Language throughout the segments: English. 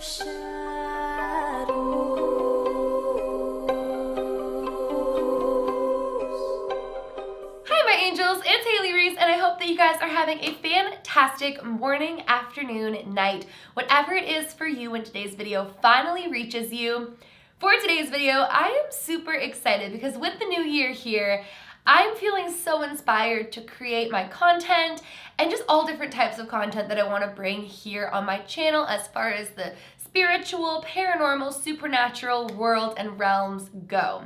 Angels, it's Hailey, Reese, and I hope that you guys are having a fantastic morning, afternoon, night, whatever it is for you when today's video finally reaches you. For today's video, I am super excited because with the new year here, I'm feeling so inspired to create my content and just all different types of content that I want to bring here on my channel as far as the spiritual, paranormal, supernatural world and realms go.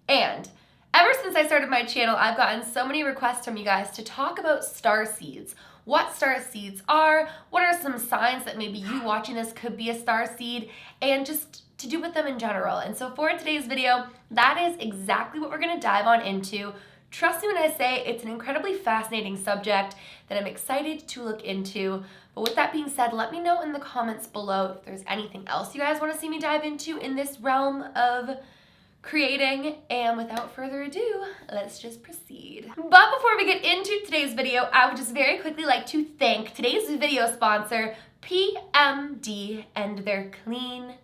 And ever since I started my channel, I've gotten so many requests from you guys to talk about starseeds. What starseeds are, what are some signs that maybe you watching this could be a starseed, and just to do with them in general. And so for today's video, that is exactly what we're going to dive on into. Trust me when I say it's an incredibly fascinating subject that I'm excited to look into. But with that being said, let me know in the comments below if there's anything else you guys want to see me dive into in this realm of creating, and without further ado, let's just proceed. But before we get into today's video, I would just very quickly like to thank today's video sponsor, PMD and their Clean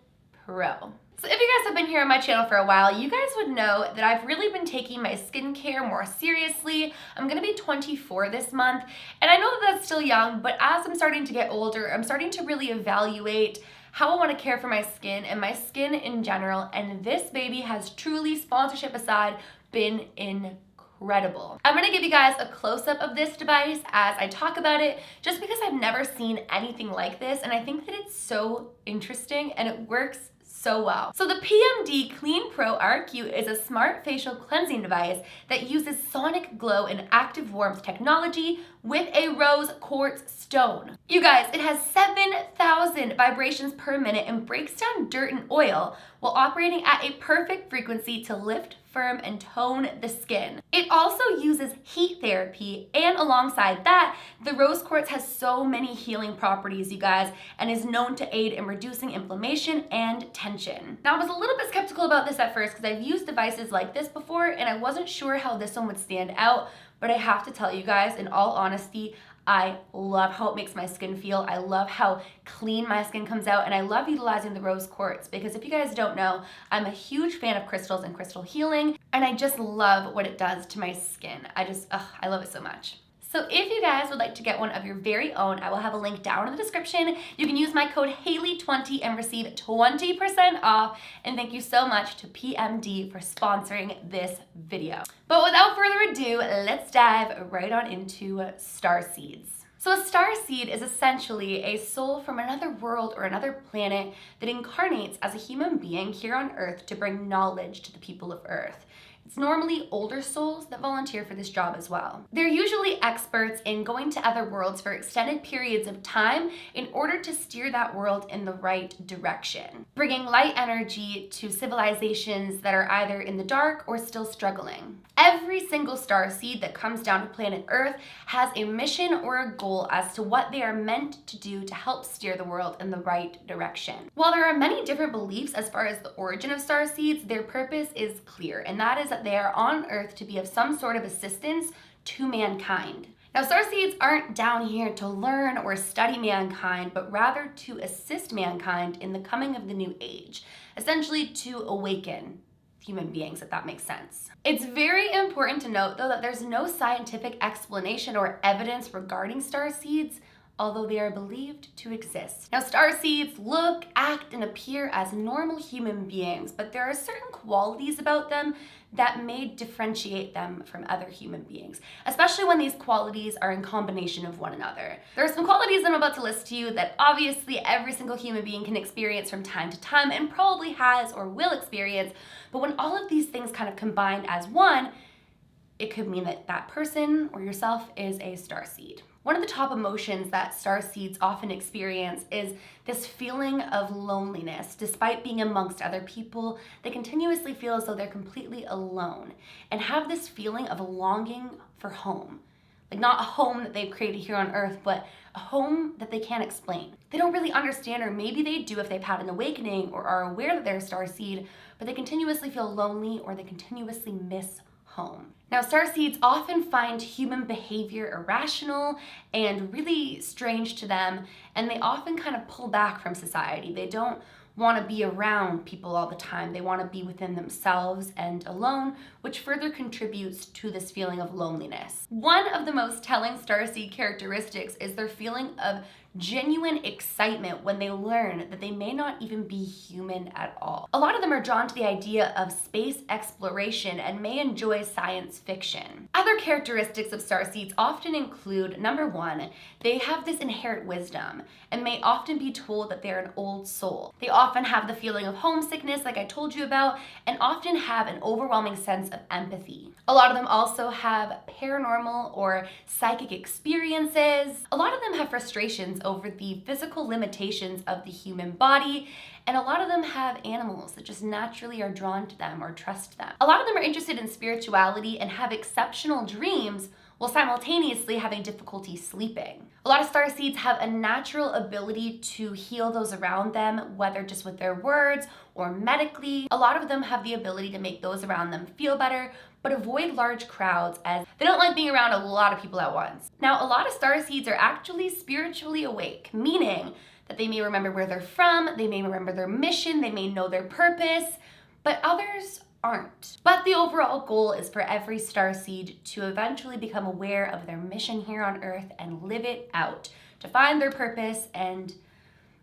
Pro. So if you guys have been here on my channel for a while, you guys would know that I've really been taking my skincare more seriously. I'm gonna be 24 this month, and I know that that's still young, but as I'm starting to get older, I'm starting to really evaluate how I want to care for my skin and my skin in general, and this baby has truly, sponsorship aside, been incredible. I'm going to give you guys a close-up of this device as I talk about it, just because I've never seen anything like this, and I think that it's so interesting and it works so well. So the PMD Clean Pro RQ is a smart facial cleansing device that uses sonic glow and active warmth technology with a rose quartz stone. You guys, it has 7,000 vibrations per minute and breaks down dirt and oil while operating at a perfect frequency to lift, firm, and tone the skin. It also uses heat therapy, and alongside that, the rose quartz has so many healing properties, you guys, and is known to aid in reducing inflammation and tension. Now, I was a little bit skeptical about this at first because I've used devices like this before and I wasn't sure how this one would stand out, but I have to tell you guys, in all honesty, I love how it makes my skin feel. I love how clean my skin comes out, and I love utilizing the rose quartz because if you guys don't know, I'm a huge fan of crystals and crystal healing, and I just love what it does to my skin. I love it so much. So if you guys would like to get one of your very own, I will have a link down in the description. You can use my code Hailey20 and receive 20% off. And thank you so much to PMD for sponsoring this video. But without further ado, let's dive right on into starseeds. So a starseed is essentially a soul from another world or another planet that incarnates as a human being here on Earth to bring knowledge to the people of Earth. It's normally older souls that volunteer for this job as well. They're usually experts in going to other worlds for extended periods of time in order to steer that world in the right direction, bringing light energy to civilizations that are either in the dark or still struggling. Every single starseed that comes down to planet Earth has a mission or a goal as to what they are meant to do to help steer the world in the right direction. While there are many different beliefs as far as the origin of starseeds, their purpose is clear, and that is that they are on Earth to be of some sort of assistance to mankind. Now, starseeds aren't down here to learn or study mankind, but rather to assist mankind in the coming of the new age, essentially to awaken human beings, if that makes sense. It's very important to note, though, that there's no scientific explanation or evidence regarding starseeds, although they are believed to exist. Now, starseeds look, act, and appear as normal human beings, but there are certain qualities about them that may differentiate them from other human beings, especially when these qualities are in combination of one another. There are some qualities I'm about to list to you that obviously every single human being can experience from time to time and probably has or will experience, but when all of these things kind of combine as one, it could mean that that person or yourself is a starseed. One of the top emotions that starseeds often experience is this feeling of loneliness. Despite being amongst other people, they continuously feel as though they're completely alone and have this feeling of a longing for home. Like, not a home that they've created here on Earth, but a home that they can't explain. They don't really understand, or maybe they do if they've had an awakening or are aware that they're a starseed, but they continuously feel lonely or they continuously miss home. Now, starseeds often find human behavior irrational and really strange to them, and they often kind of pull back from society. They don't want to be around people all the time. They want to be within themselves and alone, which further contributes to this feeling of loneliness. One of the most telling starseed characteristics is their feeling of genuine excitement when they learn that they may not even be human at all. A lot of them are drawn to the idea of space exploration and may enjoy science fiction. Other characteristics of starseeds often include, number one, they have this inherent wisdom and may often be told that they're an old soul. They often have the feeling of homesickness, like I told you about, and often have an overwhelming sense of empathy. A lot of them also have paranormal or psychic experiences. A lot of them have frustrations over the physical limitations of the human body, and a lot of them have animals that just naturally are drawn to them or trust them. A lot of them are interested in spirituality and have exceptional dreams while simultaneously having difficulty sleeping. A lot of starseeds have a natural ability to heal those around them, whether just with their words or medically. A lot of them have the ability to make those around them feel better, but avoid large crowds as they don't like being around a lot of people at once. Now, a lot of starseeds are actually spiritually awake, meaning that they may remember where they're from, they may remember their mission, they may know their purpose, but others aren't. But the overall goal is for every starseed to eventually become aware of their mission here on Earth and live it out, to find their purpose and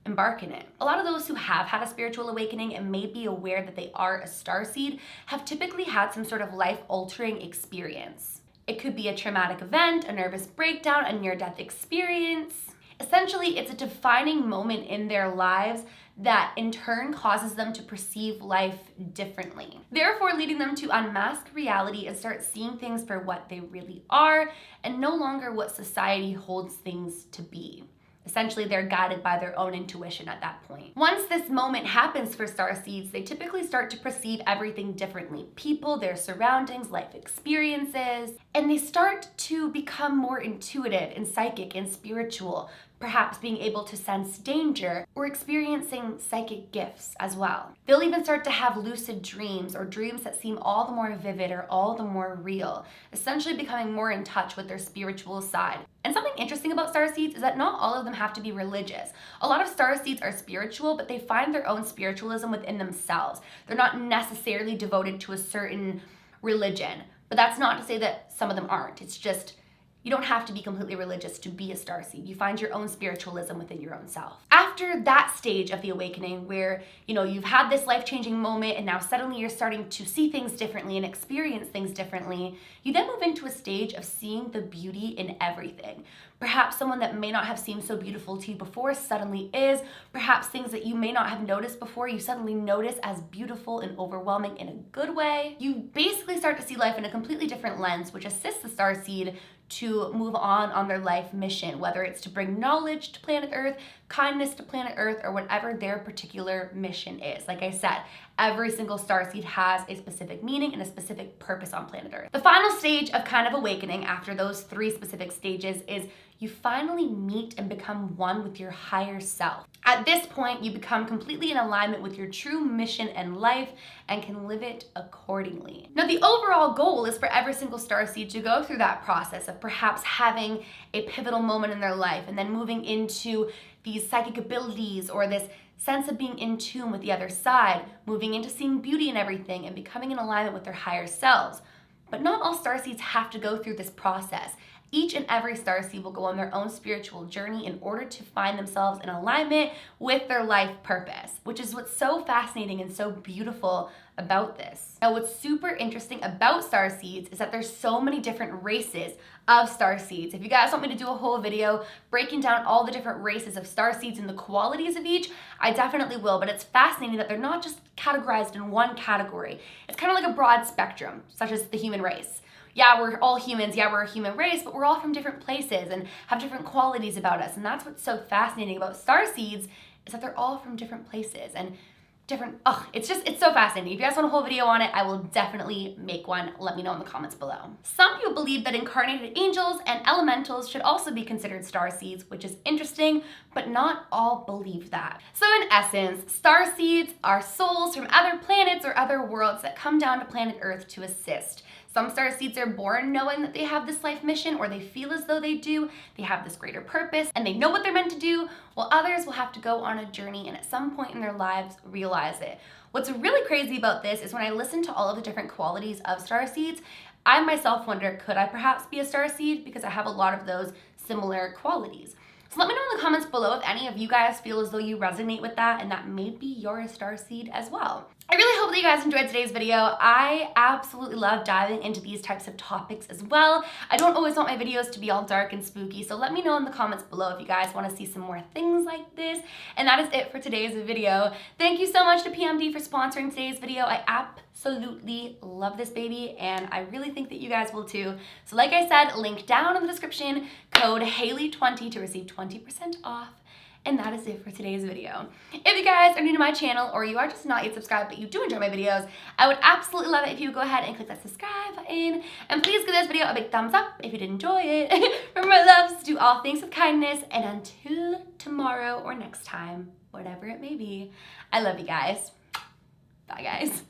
embark in it. A lot of those who have had a spiritual awakening and may be aware that they are a starseed have typically had some sort of life-altering experience. It could be a traumatic event, a nervous breakdown, a near-death experience. Essentially, it's a defining moment in their lives that in turn causes them to perceive life differently, therefore leading them to unmask reality and start seeing things for what they really are and no longer what society holds things to be. Essentially, they're guided by their own intuition at that point. Once this moment happens for starseeds, they typically start to perceive everything differently. People, their surroundings, life experiences, and they start to become more intuitive and psychic and spiritual, perhaps being able to sense danger or experiencing psychic gifts as well. They'll even start to have lucid dreams or dreams that seem all the more vivid or all the more real, essentially becoming more in touch with their spiritual side. And something interesting about starseeds is that not all of them have to be religious. A lot of starseeds are spiritual, but they find their own spiritualism within themselves. They're not necessarily devoted to a certain religion, but that's not to say that some of them aren't. It's just, you don't have to be completely religious to be a starseed. You find your own spiritualism within your own self. After that stage of the awakening where, you've had this life-changing moment and now suddenly you're starting to see things differently and experience things differently, you then move into a stage of seeing the beauty in everything. Perhaps someone that may not have seemed so beautiful to you before suddenly is. Perhaps things that you may not have noticed before, you suddenly notice as beautiful and overwhelming in a good way. You basically start to see life in a completely different lens, which assists the starseed to move on their life mission, whether it's to bring knowledge to planet Earth, kindness to planet Earth, or whatever their particular mission is. Like I said, every single starseed has a specific meaning and a specific purpose on planet Earth. The final stage of kind of awakening after those 3 specific stages is you finally meet and become one with your higher self. At this point, you become completely in alignment with your true mission and life and can live it accordingly. Now, the overall goal is for every single starseed to go through that process of perhaps having a pivotal moment in their life and then moving into these psychic abilities or this sense of being in tune with the other side, moving into seeing beauty in everything and becoming in alignment with their higher selves. But not all starseeds have to go through this process. Each and every starseed will go on their own spiritual journey in order to find themselves in alignment with their life purpose, which is what's so fascinating and so beautiful about this. Now, what's super interesting about starseeds is that there's so many different races of starseeds. If you guys want me to do a whole video breaking down all the different races of starseeds and the qualities of each, I definitely will, but it's fascinating that they're not just categorized in one category. It's kind of like a broad spectrum, such as the human race. Yeah, we're all humans, yeah, we're a human race, but we're all from different places and have different qualities about us. And that's what's so fascinating about starseeds is that they're all from different places and different, it's so fascinating. If you guys want a whole video on it, I will definitely make one. Let me know in the comments below. Some people believe that incarnated angels and elementals should also be considered starseeds, which is interesting, but not all believe that. So in essence, starseeds are souls from other planets or other worlds that come down to planet Earth to assist. Some starseeds are born knowing that they have this life mission, or they feel as though they do. They have this greater purpose and they know what they're meant to do, while others will have to go on a journey and at some point in their lives realize it. What's really crazy about this is when I listen to all of the different qualities of starseeds, I myself wonder, could I perhaps be a starseed? Because I have a lot of those similar qualities. So let me know in the comments below if any of you guys feel as though you resonate with that and that maybe you're a starseed as well. I really hope that you guys enjoyed today's video. I absolutely love diving into these types of topics as well. I don't always want my videos to be all dark and spooky, so let me know in the comments below if you guys want to see some more things like this. And that is it for today's video. Thank you so much to PMD for sponsoring today's video. I absolutely love this baby, and I really think that you guys will too. So like I said, link down in the description, code Hailey20 to receive 20% off. And that is it for today's video. If you guys are new to my channel, or you are just not yet subscribed but you do enjoy my videos, I would absolutely love it if you would go ahead and click that subscribe button. And please give this video a big thumbs up if you did enjoy it. Remember, my loves, do all things with kindness, and until tomorrow or next time, whatever it may be, I love you guys. Bye guys.